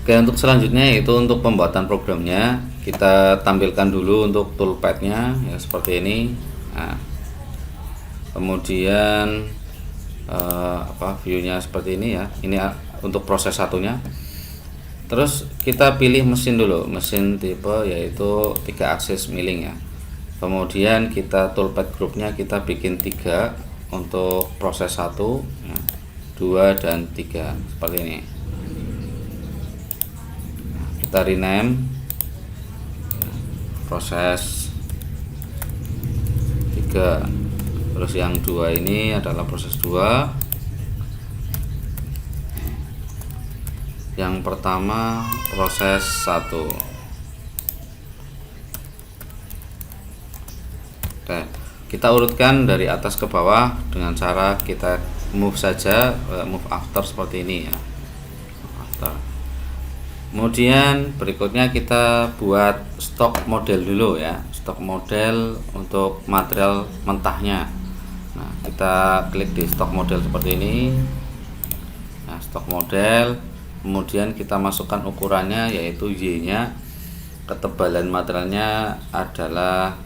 Oke, untuk selanjutnya itu untuk pembuatan programnya kita tampilkan dulu untuk toolpadnya ya seperti ini. Nah, kemudian viewnya seperti ini ya. Ini untuk proses satunya. Terus kita pilih mesin dulu, mesin tipe yaitu 3 aksis milling ya. Kemudian kita toolpad groupnya kita bikin 3 untuk proses 1 ya, 2 dan 3 seperti ini. Kita rename proses 3, terus yang 2 ini adalah proses 2, yang pertama proses 1. Oke, kita urutkan dari atas ke bawah dengan cara kita move saja, move after seperti ini ya, after. Kemudian berikutnya kita buat stok model dulu ya, stok model untuk material mentahnya. Nah, kita klik di stok model seperti ini. Nah, stok model, kemudian kita masukkan ukurannya yaitu Y nya, ketebalan materialnya adalah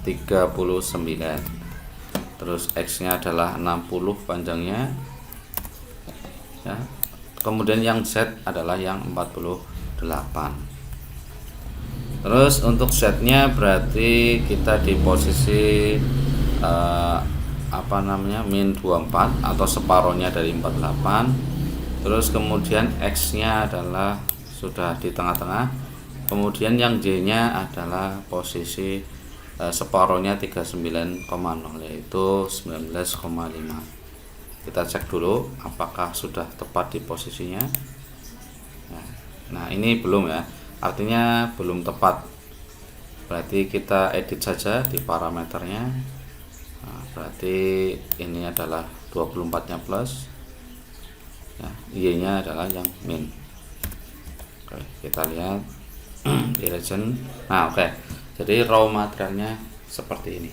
39, terus X nya adalah 60 panjangnya ya. Kemudian yang Z adalah yang 48. Terus untuk Z-nya berarti kita di posisi min 24 atau separohnya dari 48. Terus kemudian X-nya adalah sudah di tengah-tengah. Kemudian yang Y-nya adalah posisi separohnya 39,0 yaitu 19,5. Kita cek dulu apakah sudah tepat di posisinya. Nah, ini belum ya, artinya belum tepat. Berarti kita edit saja di parameternya. Nah, berarti ini adalah 24 nya plus ya, Y nya adalah yang min. Oke, kita lihat di region. Nah, oke, jadi raw materialnya seperti ini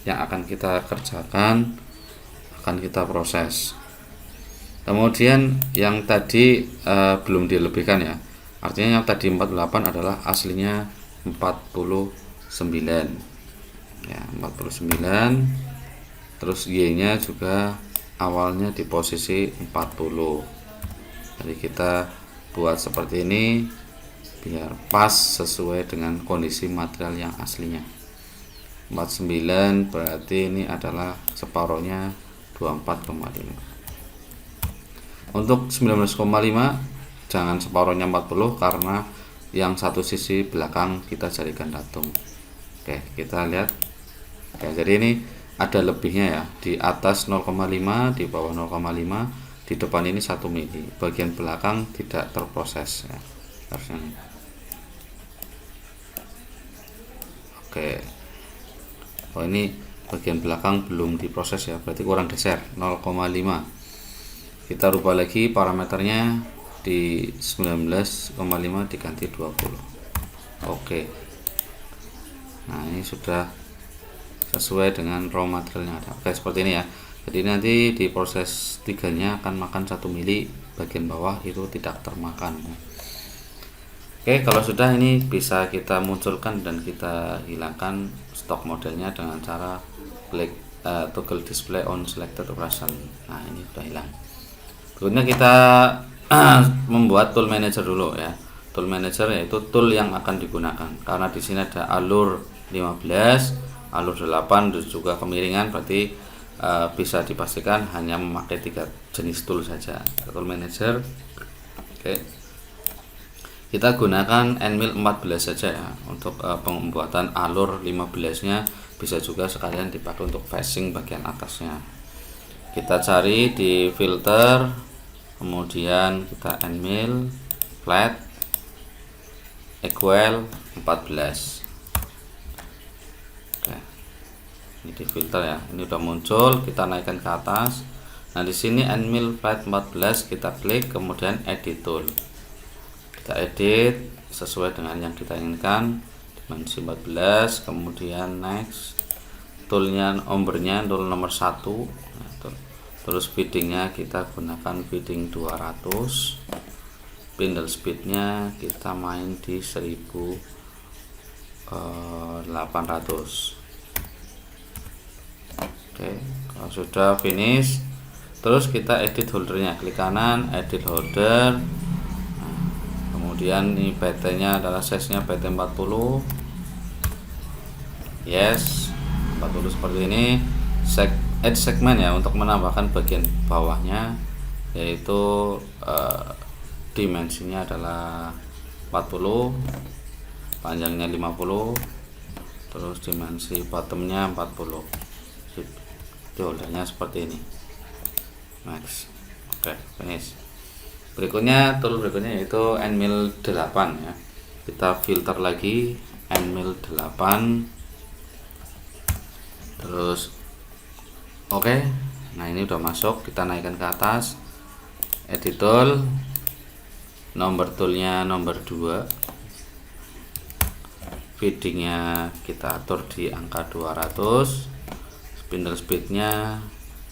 yang akan kita kerjakan, akan kita proses. Kemudian yang tadi belum dilebihkan ya, artinya yang tadi 48 adalah aslinya 49 ya, 49. Terus Y nya juga awalnya di posisi 40. Jadi kita buat seperti ini biar pas sesuai dengan kondisi material yang aslinya. 49 berarti ini adalah separohnya 24,5. Untuk 19,5 jangan separohnya 40 karena yang satu sisi belakang kita jadikan datum. Oke, kita lihat. Oke, jadi ini ada lebihnya ya, di atas 0,5, di bawah 0,5, di depan ini 1 mili. Bagian belakang tidak terproses ya, harusnya. Oke. Oh, ini bagian belakang belum diproses ya, berarti kurang geser 0,5. Kita rubah lagi parameternya di 19,5 diganti 20. Oke. Nah, ini sudah sesuai dengan raw material yang ada. Oke, seperti ini ya. Jadi nanti di proses 3 nya akan makan 1 mili, bagian bawah itu tidak termakan. Oke, kalau sudah ini bisa kita munculkan dan kita hilangkan stok modelnya dengan cara klik toggle display on selected operation. Nah, ini sudah hilang. Berikutnya kita membuat tool manager dulu ya. Tool manager yaitu tool yang akan digunakan. Karena di sini ada alur 15, alur 8 dan juga kemiringan, berarti bisa dipastikan hanya memakai 3 jenis tool saja. Tool manager. Oke. Kita gunakan Nmil 14 saja ya untuk pembuatan alur 15-nya, bisa juga sekalian dipakai untuk facing bagian atasnya. Kita cari di filter, kemudian kita Nmil flat equal 14. Oke. Ini di filter ya. Ini udah muncul, kita naikkan ke atas. Nah, di sini Nmil flat 14 kita klik, kemudian edit tool. Kita edit sesuai dengan yang kita inginkan, dimensi 14, kemudian next, toolnya nomornya tool nomor 1, terus feedingnya kita gunakan feeding 200, spindle speednya kita main di 1800. Oke, kalau sudah finish, terus kita edit holdernya, klik kanan edit holder. Nah, kemudian ini PT nya adalah size nya PT 40, yes 40 seperti ini. Add segment ya, untuk menambahkan bagian bawahnya, yaitu dimensinya adalah 40, panjangnya 50, terus dimensi bottomnya 40. Holdernya seperti ini. Next. Oke, finish. Berikutnya tool berikutnya yaitu Endmill 8 ya. Kita filter lagi Endmill 8. Terus oke. Nah, ini udah masuk, kita naikkan ke atas. Edit tool. Nomor toolnya nomor 2. Feedingnya kita atur di angka 200. Spindle speednya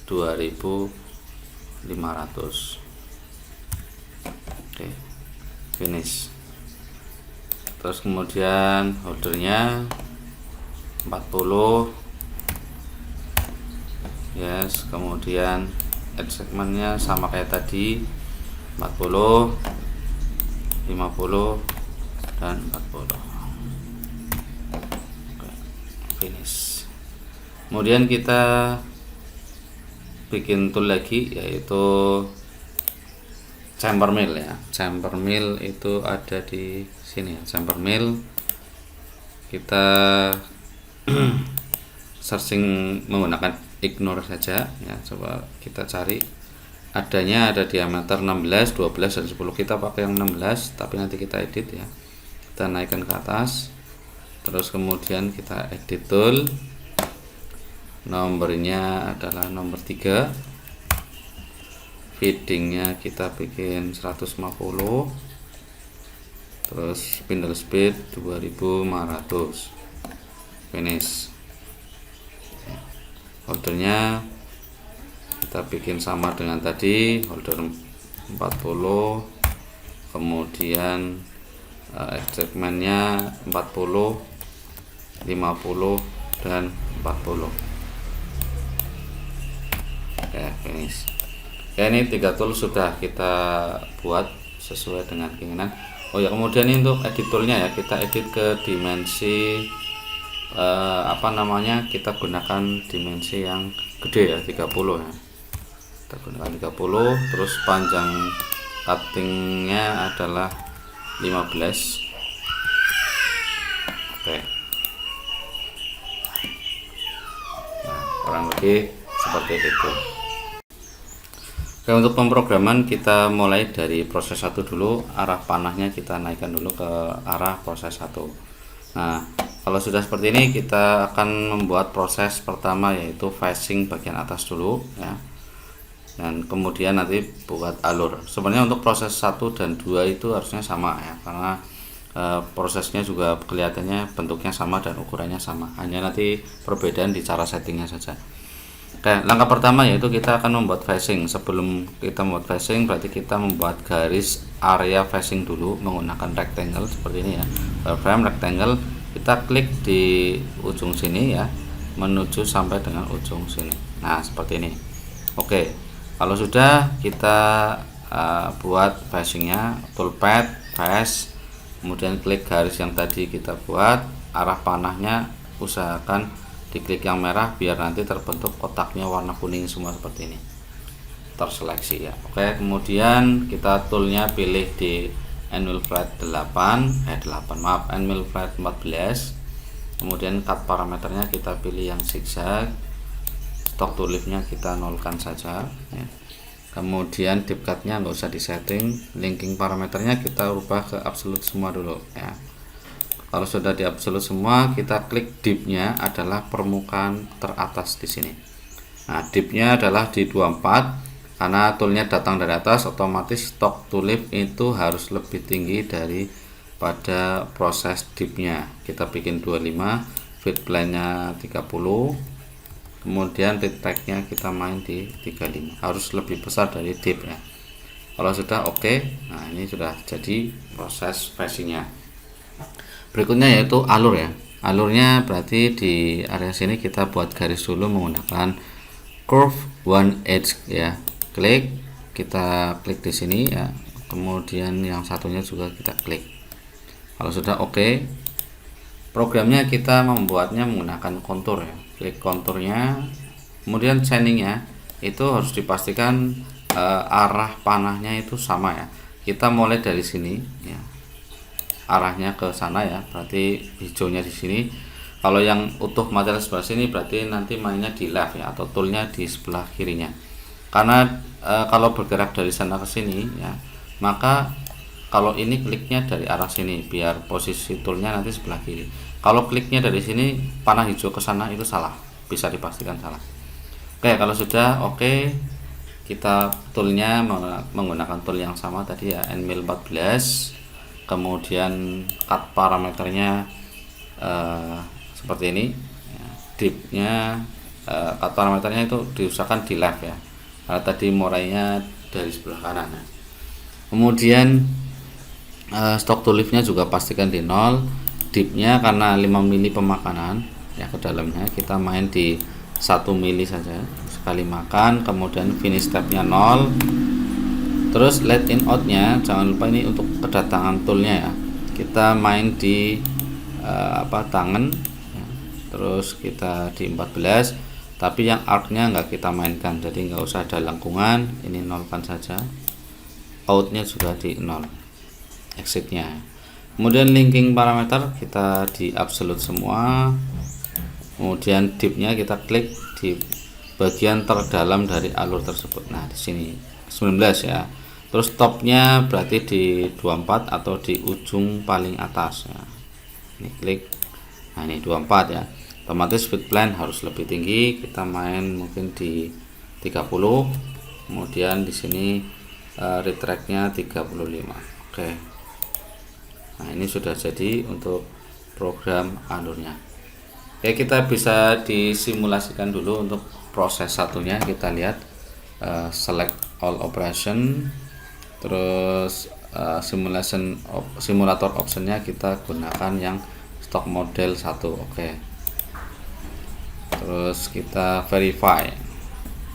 2500. Oke, finish. Terus kemudian holdernya 40, yes. Kemudian add segmentnya sama kayak tadi, 40, 50 dan 40. Oke, finish. Kemudian kita bikin tool lagi, yaitu chamber mill ya. Chamber mill itu ada di sini ya, chamber mill. Kita searching menggunakan ignore saja ya. Coba kita cari, adanya ada diameter 16, 12 dan 10. Kita pakai yang 16, tapi nanti kita edit ya. Kita naikkan ke atas, terus kemudian kita edit tool. Nomornya adalah nomor 3. Feedingnya kita bikin 150, terus spindle speed 2500. Finish. Holdernya kita bikin sama dengan tadi, holder 40, kemudian segmennya 40, 50 dan 40. Oke, finish. Ya, ini 3 tool sudah kita buat sesuai dengan keinginan. Oh ya, kemudian ini untuk edit toolnya ya, kita edit ke dimensi kita gunakan dimensi yang gede ya, 30 ya. Kita gunakan 30, terus panjang cuttingnya adalah 15. Oke. Nah, kurang lebih seperti itu. Oke, untuk pemrograman kita mulai dari proses 1 dulu. Arah panahnya kita naikkan dulu ke arah proses 1. Nah, kalau sudah seperti ini, kita akan membuat proses pertama, yaitu facing bagian atas dulu ya. Dan kemudian nanti buat alur. Sebenarnya untuk proses 1 dan 2 itu harusnya sama ya, karena prosesnya juga kelihatannya bentuknya sama dan ukurannya sama. Hanya nanti perbedaan di cara settingnya saja. Oke, langkah pertama yaitu kita akan membuat facing. Sebelum kita membuat facing, berarti kita membuat garis area facing dulu menggunakan rectangle seperti ini ya. Wireframe rectangle, kita klik di ujung sini ya, menuju sampai dengan ujung sini. Nah, seperti ini. Oke, kalau sudah, kita buat facingnya, toolpad, face, kemudian klik garis yang tadi kita buat. Arah panahnya usahakan diklik yang merah biar nanti terbentuk kotaknya warna kuning semua seperti ini, terseleksi ya. Oke, kemudian kita toolnya pilih di Endmill Flat 8, Endmill Flat 14. Kemudian cut parameternya kita pilih yang zigzag, stock to leaf-nya kita nolkan saja ya. Kemudian deep cut-nya nggak usah disetting, linking parameternya kita rubah ke absolute semua dulu ya. Kalau sudah di absolute semua, kita klik deep-nya adalah permukaan teratas di sini. Nah, deep-nya adalah di 24, karena toolnya datang dari atas, otomatis stock to leaf itu harus lebih tinggi daripada proses deep-nya. Kita bikin 25, feed plane-nya 30, kemudian retract-nya kita main di 35, harus lebih besar dari deep ya. Kalau sudah oke, nah ini sudah jadi proses flashingnya. Berikutnya yaitu alur ya. Alurnya berarti di area sini kita buat garis dulu menggunakan curve one edge ya. Kita klik di sini ya. Kemudian yang satunya juga kita klik. Kalau sudah oke, programnya kita membuatnya menggunakan kontur ya. Klik konturnya, kemudian shiningnya itu harus dipastikan arah panahnya itu sama ya. Kita mulai dari sini ya, arahnya ke sana ya, berarti hijaunya di sini. Kalau yang utuh material sebelah sini berarti nanti mainnya di left ya, atau toolnya di sebelah kirinya. Karena kalau bergerak dari sana ke sini ya, maka kalau ini kliknya dari arah sini biar posisi toolnya nanti sebelah kiri. Kalau kliknya dari sini panah hijau ke sana itu salah, bisa dipastikan salah. Oke, kalau sudah oke, kita toolnya menggunakan tool yang sama tadi ya, Nmil 14. Kemudian cut parameternya seperti ini ya. Dipnya cut parameternya itu diusahakan di left ya, karena tadi mulainya dari sebelah kanan ya. Kemudian stroke to liftnya juga pastikan di 0. Dipnya karena 5 mili pemakanan ya ke dalamnya, kita main di 1 mili saja sekali makan. Kemudian finish stepnya 0. Terus let in outnya jangan lupa ini untuk kedatangan toolnya ya, kita main di tangan ya. Terus kita di 14, tapi yang arcnya nggak kita mainkan, jadi nggak usah ada lengkungan, ini nolkan saja. Outnya juga di 0, exitnya. Kemudian linking parameter kita di absolute semua. Kemudian dipnya kita klik di bagian terdalam dari alur tersebut. Nah di sini 19 ya. Terus topnya berarti di 24 atau di ujung paling atas ya. Ini klik. Nah ini 24 ya. Otomatis feed plan harus lebih tinggi. Kita main mungkin di 30. Kemudian di sini retract-nya 35. Oke. Nah ini sudah jadi untuk program alurnya. Oke, kita bisa disimulasikan dulu untuk proses satunya. Kita lihat select all operation, terus simulator optionnya kita gunakan yang stock model 1. Oke. Terus kita verify,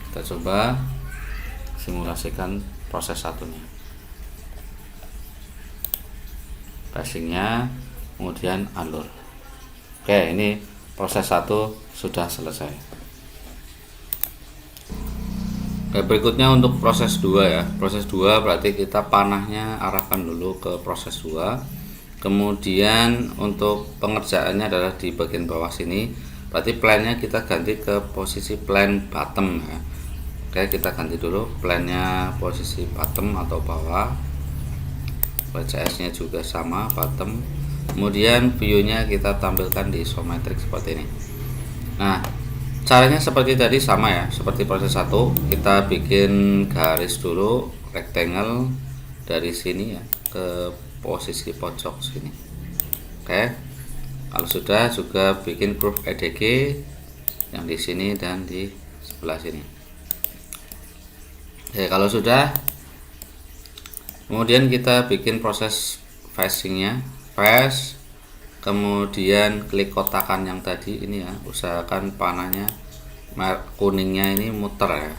kita coba simulasikan proses satunya, passingnya, kemudian alur. Oke, ini proses 1 sudah selesai. Berikutnya untuk proses 2 ya. Proses 2 berarti kita panahnya arahkan dulu ke proses 2. Kemudian untuk pengerjaannya adalah di bagian bawah sini. Berarti plannya kita ganti ke posisi plan bottom ya. Oke, kita ganti dulu plannya posisi bottom atau bawah. WCS nya juga sama, bottom. Kemudian view-nya kita tampilkan di isometric seperti ini. Nah, caranya seperti tadi sama ya, seperti proses 1. Kita bikin garis dulu rectangle dari sini ya ke posisi pojok sini. Oke. Kalau sudah juga bikin curve EDG yang di sini dan di sebelah sini. Oke, kalau sudah, kemudian kita bikin proses facingnya, face. Kemudian klik kotakan yang tadi ini ya, usahakan panahnya kuningnya ini muter ya.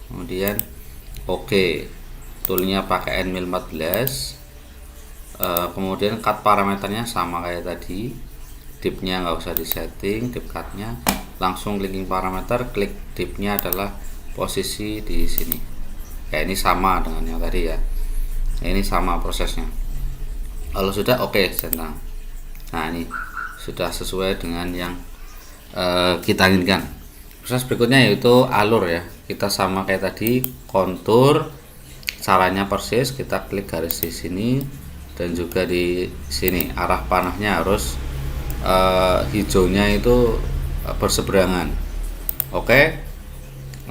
Kemudian oke, toolnya pakai Nmil 14. Kemudian cut parameternya sama kayak tadi, dipnya nggak usah disetting, dip cutnya langsung linking parameter, klik dipnya adalah posisi di sini. Kayak ini sama dengan yang tadi ya, ini sama prosesnya. Kalau sudah oke, centang. Nah ini sudah sesuai dengan yang kita inginkan. Proses berikutnya yaitu alur ya. Kita sama kayak tadi, kontur, caranya persis. Kita klik garis di sini dan juga di sini. Arah panahnya harus hijaunya itu berseberangan. Oke.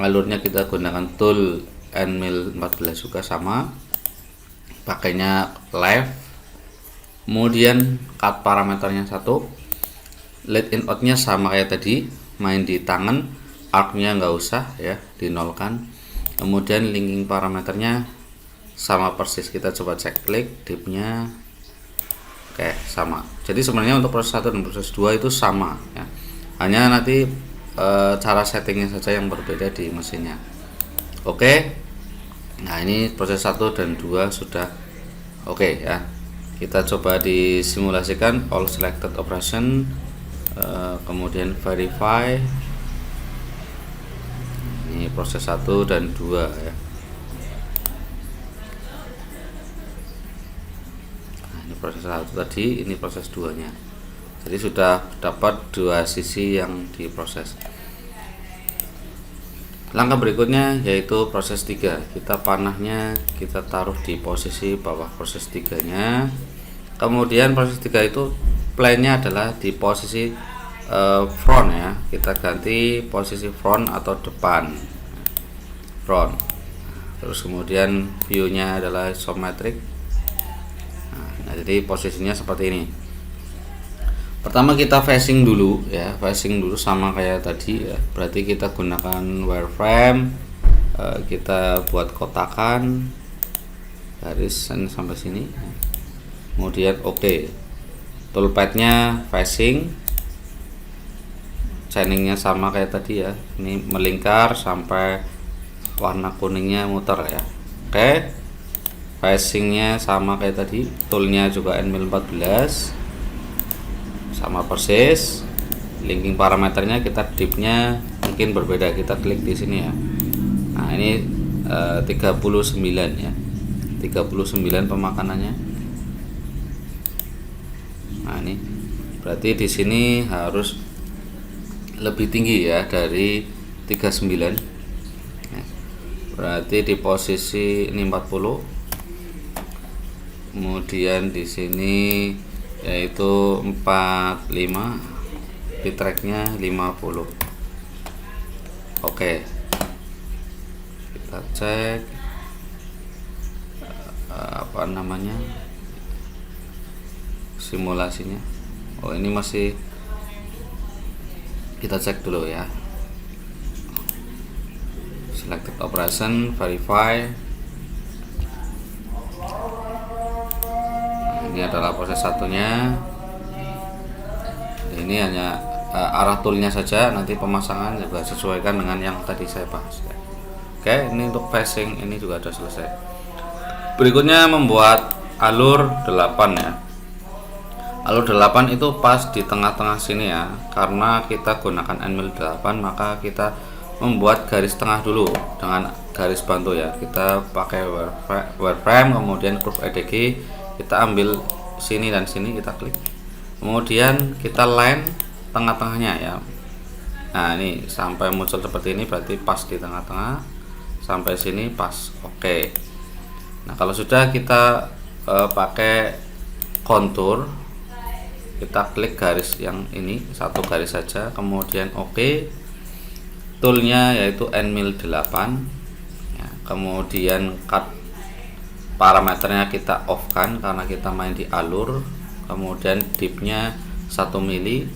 Alurnya kita gunakan tool Nmil 14 juga sama. Pakainya left. Kemudian cut parameternya 1, let in out-nya sama kayak tadi, main di tangan, arc-nya nggak usah ya, dinolkan. Kemudian linking parameternya sama persis. Kita coba cek klik dipnya. Oke, sama. Jadi sebenarnya untuk proses 1 dan proses 2 itu sama ya. Hanya nanti cara settingnya saja yang berbeda di mesinnya. Oke. Nah, ini proses 1 dan 2 sudah oke ya. Kita coba disimulasikan all selected operation, kemudian verify. Ini proses 1 dan 2 ya. Nah, ini proses 1 tadi, ini proses 2 nya. Jadi sudah dapat dua sisi yang diproses. Langkah berikutnya yaitu proses 3. Kita panahnya kita taruh di posisi bawah proses 3 nya. Kemudian proses 3 itu plane-nya adalah di posisi front ya. Kita ganti posisi front atau depan. Front. Terus kemudian view-nya adalah isometric. Nah, jadi posisinya seperti ini. Pertama kita facing dulu ya, facing dulu sama kayak tadi ya. Berarti kita gunakan wireframe, kita buat kotakan garis sampai sini. Kemudian oke. Toolpad-nya facing, channingnya sama kayak tadi ya. Ini melingkar sampai warna kuningnya muter ya. Oke. Facingnya sama kayak tadi, toolnya juga N14 sama persis. Linking parameternya kita dipnya mungkin berbeda, kita klik di sini ya. Nah, ini 39 ya. 39 pemakanannya. Nah, ini berarti di sini harus lebih tinggi ya dari 39. Berarti di posisi ini 40. Kemudian di sini yaitu 45, di tracknya 50. Oke, kita cek apa namanya simulasinya. Oh, ini masih, kita cek dulu ya. Selected operation, verify. Ini adalah proses satunya. Ini hanya arah toolnya saja, nanti pemasangan juga sesuaikan dengan yang tadi saya bahas ya. Oke, ini untuk facing ini juga sudah selesai. Berikutnya membuat alur 8 ya. Alur 8 itu pas di tengah-tengah sini ya. Karena kita gunakan N-mill 8, maka kita membuat garis tengah dulu dengan garis bantu ya. Kita pakai wireframe, kemudian curve EDG, kita ambil sini dan sini, kita klik, kemudian kita line tengah-tengahnya ya. Nah, ini sampai muncul seperti ini, berarti pas di tengah-tengah. Sampai sini pas. Oke. Nah, kalau sudah kita pakai kontur, kita klik garis yang ini, satu garis saja, kemudian oke. Toolnya yaitu N-mill 8 ya. Kemudian cut parameternya kita off kan karena kita main di alur. Kemudian dipnya 1 mili,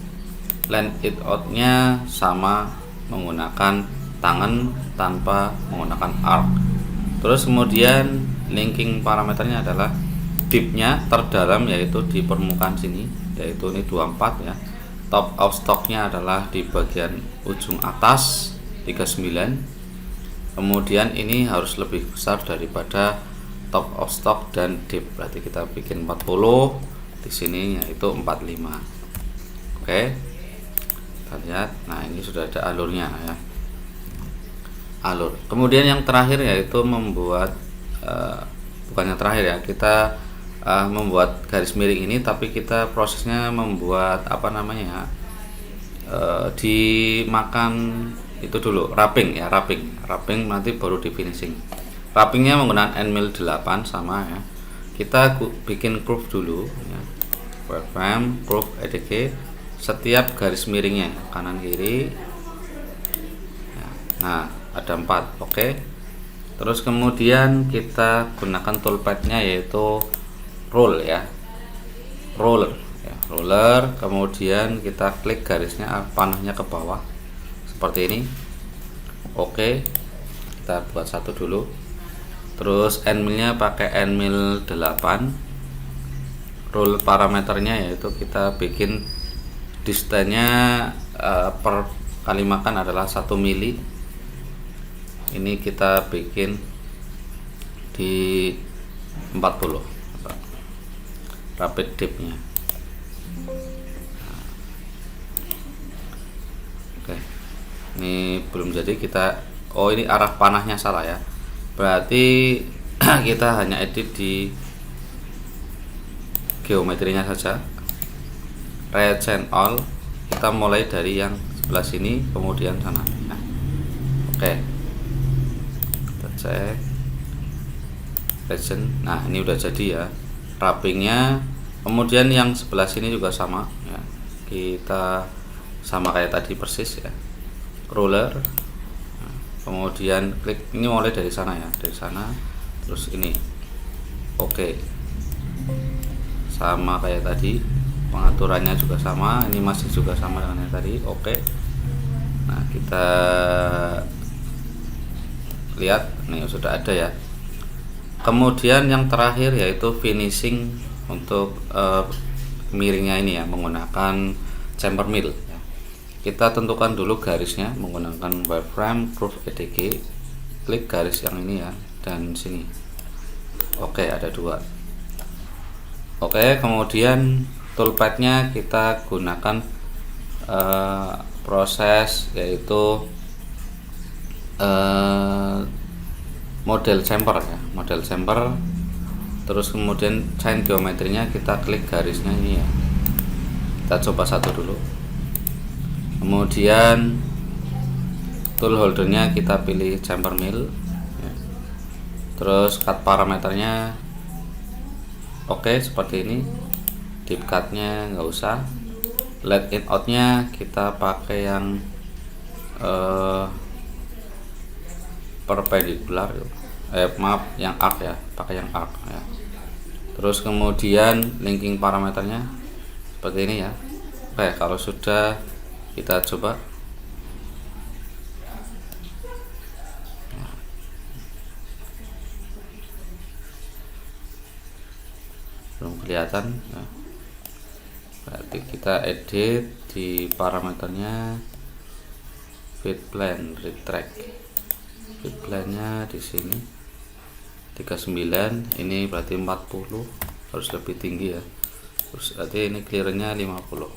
line it out nya sama menggunakan tangan tanpa menggunakan arc. Terus kemudian linking parameternya adalah dipnya terdalam yaitu di permukaan sini, yaitu ini 24 ya. Top of stocknya adalah di bagian ujung atas 39. Kemudian ini harus lebih besar daripada top of stock dan dip, berarti kita bikin 40 di sini yaitu 45. Oke, kita lihat. Nah, ini sudah ada alurnya ya, alur. Kemudian yang terakhir yaitu membuat bukan yang terakhir ya, kita membuat garis miring ini, tapi kita prosesnya membuat apa namanya dimakan itu dulu, wrapping ya, wrapping nanti baru di finishing. Wrappingnya menggunakan N-mill 8 sama ya. Kita bikin curve dulu ya. Wireframe, curve EDG, setiap garis miringnya kanan kiri ya. Nah, ada 4. Oke. Terus kemudian kita gunakan toolpad-nya yaitu roll ya. Roller ya, roller. Kemudian kita klik garisnya, panahnya ke bawah seperti ini. Oke. Kita buat satu dulu. Terus endmillnya pakai endmill 8. Rule parameternya yaitu kita bikin distance-nya per kali makan adalah 1 mili. Ini kita bikin di 40 rapid dip-nya. Oke, ini belum jadi. Kita ini arah panahnya salah ya, berarti kita hanya edit di geometrinya saja, Rearrange all. Kita mulai dari yang sebelah sini kemudian sana. Nah, oke, kita cek region. Nah, ini udah jadi ya wrappingnya. Kemudian yang sebelah sini juga sama ya, kita sama kayak tadi persis ya, ruler. Nah, kemudian klik, ini mulai dari sana ya, dari sana terus ini. Oke, sama kayak tadi, pengaturannya juga sama, ini masih juga sama dengan yang tadi. Oke, nah kita lihat nih sudah ada ya. Kemudian yang terakhir yaitu finishing untuk miringnya ini ya, menggunakan chamber mill ya. Kita tentukan dulu garisnya menggunakan wireframe groove EDG. Klik garis yang ini ya, dan sini. Oke, ada 2. Oke, kemudian toolpadnya kita gunakan proses yaitu model chamber ya, model chamber. Terus kemudian chain geometrinya kita klik garisnya ini ya, kita coba satu dulu. Kemudian tool holdernya kita pilih chamber mill ya. Terus cut parameternya oke, seperti ini. Deep cutnya nggak usah. Let in out nya kita pakai yang perpendicular, maaf, yang arc ya, pakai yang arc ya. Terus kemudian linking parameternya seperti ini ya. Oke, kalau sudah kita coba. Belum kelihatan ya. Berarti kita edit di parameternya fit plane retract. Fit plane-nya di sini 39, ini berarti 40, harus lebih tinggi ya. Terus berarti ini clearance-nya 50.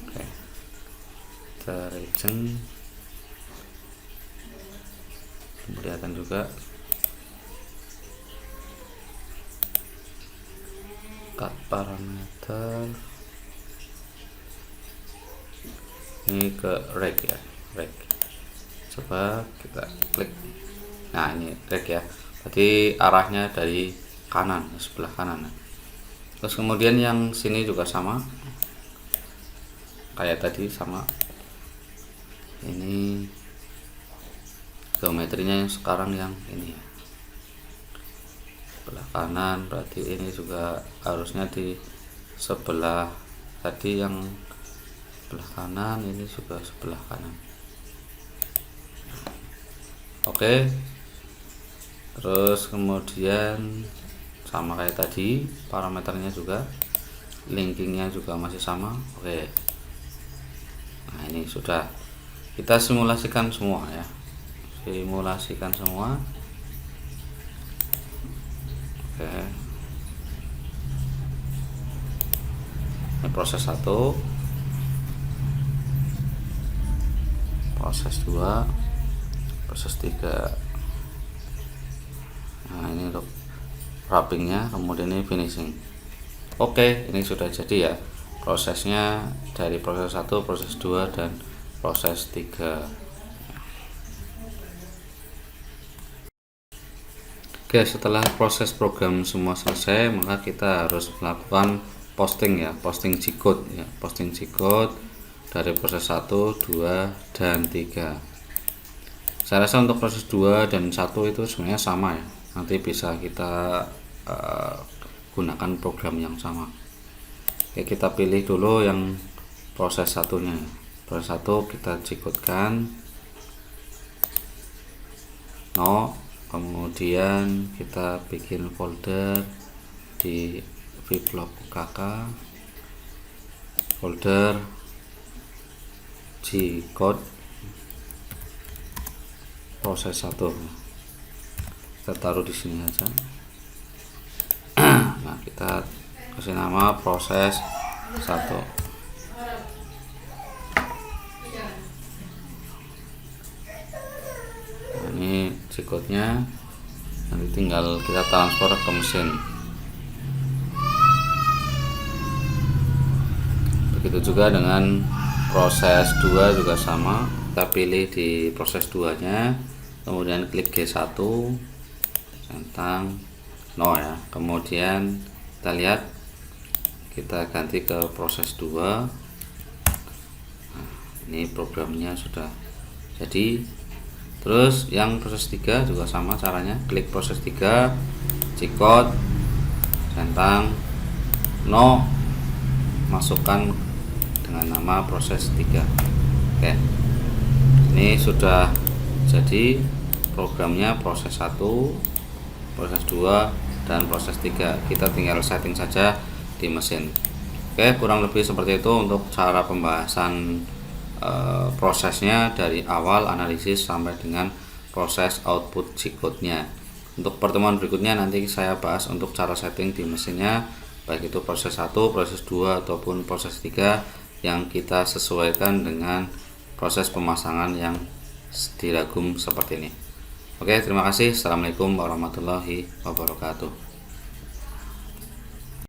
Oke, kita region, kelihatan juga. Cut parameter ini ke reg ya, reg. Coba kita klik. Nah, ini reg ya, berarti arahnya dari kanan, sebelah kanan. Terus kemudian yang sini juga sama kayak tadi, sama. Ini geometrinya yang sekarang yang ini ya, sebelah kanan. Berarti ini juga harusnya di sebelah tadi yang sebelah kanan, ini juga sebelah kanan. Oke, terus kemudian sama kayak tadi, parameternya juga, linkingnya juga masih sama. Oke, nah ini sudah kita simulasikan semua ya, simulasikan semua. Oke, ini proses 1, proses 2, proses 3. Nah, ini untuk wrappingnya, kemudian ini finishing. Oke, ini sudah jadi ya prosesnya, dari proses 1, proses 2, dan proses 3. Oke, setelah proses program semua selesai, maka kita harus melakukan posting ya, posting G-code ya, posting G-code dari proses 1, 2, dan 3. Saya rasa untuk proses 2 dan 1 itu sebenarnya sama ya, nanti bisa kita gunakan program yang sama. Oke, kita pilih dulu yang proses 1-nya. Proses 1 kita G-code kan no, kemudian kita bikin folder di vblog UKK, folder G-code proses 1, kita taruh di sini aja. Nah, kita kasih nama proses 1. Nah, ini G-code-nya, nanti tinggal kita transfer ke mesin. Begitu juga dengan proses 2 juga sama, kita pilih di proses 2 nya, kemudian klik G1 centang no ya, kemudian kita lihat, kita ganti ke proses 2. Nah, ini programnya sudah jadi. Terus yang proses 3 juga sama caranya, klik proses 3, G-code centang no, masukkan dengan nama proses 3. Oke, ini sudah jadi programnya, proses 1, proses 2, dan proses 3. Kita tinggal setting saja di mesin. Oke, kurang lebih seperti itu untuk cara pembahasan prosesnya dari awal analisis sampai dengan proses output G-code-nya. Untuk pertemuan berikutnya nanti saya bahas untuk cara setting di mesinnya, baik itu proses 1, proses 2 ataupun proses 3, yang kita sesuaikan dengan proses pemasangan yang diragum seperti ini. Oke, terima kasih. Assalamualaikum warahmatullahi wabarakatuh.